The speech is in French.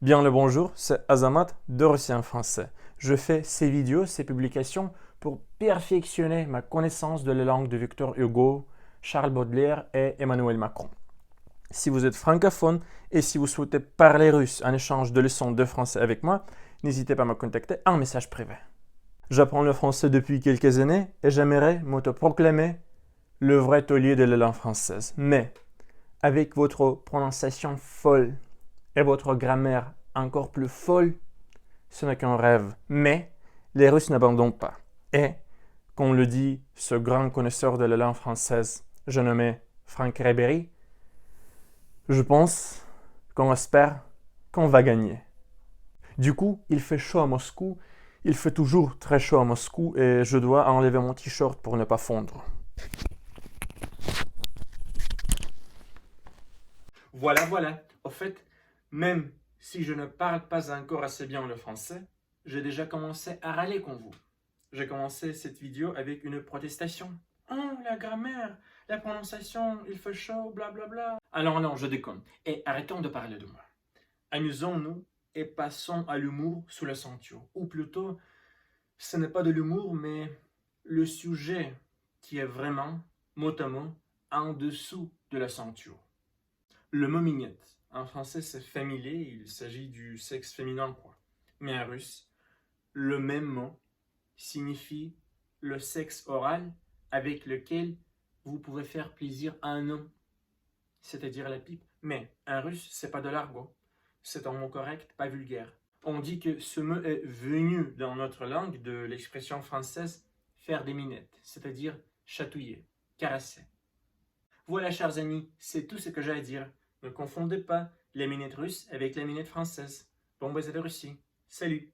Bien le bonjour, c'est Azamat de Russien Français. Je fais ces vidéos, ces publications pour perfectionner ma connaissance de la langue de Victor Hugo, Charles Baudelaire et Emmanuel Macron. Si vous êtes francophone et si vous souhaitez parler russe en échange de leçons de français avec moi, n'hésitez pas à me contacter en message privé. J'apprends le français depuis quelques années et j'aimerais m'autoproclamer le vrai taulier de la langue française. Mais avec votre prononciation folle et votre grammaire encore plus folle, ce n'est qu'un rêve. Mais les Russes n'abandonnent pas. Et, comme le dit ce grand connaisseur de la langue française, je nommé Franck Ribéry, je pense qu'on espère qu'on va gagner. Du coup, il fait chaud à Moscou, il fait toujours très chaud à Moscou et je dois enlever mon t-shirt pour ne pas fondre. Voilà. Au fait, même si je ne parle pas encore assez bien le français, j'ai déjà commencé à râler comme vous. J'ai commencé cette vidéo avec une protestation. Oh, la grammaire, la prononciation, il fait chaud, blablabla. Alors non, je déconne. Et arrêtons de parler de moi. Amusons-nous et passons à l'humour sous la ceinture. Ou plutôt, ce n'est pas de l'humour, mais le sujet qui est vraiment, mot à mot, en dessous de la ceinture. Le mot mignette, en français c'est familier, il s'agit du sexe féminin quoi. Mais en russe, le même mot signifie le sexe oral avec lequel vous pouvez faire plaisir à un homme, c'est-à-dire la pipe. Mais en russe, c'est pas de l'argot, c'est un mot correct, pas vulgaire. On dit que ce mot est venu dans notre langue de l'expression française faire des minettes, c'est-à-dire chatouiller, caresser. Voilà, chers amis, c'est tout ce que j'ai à dire. Ne confondez pas les minettes russes avec les minettes françaises. Bon baiser de Russie. Salut!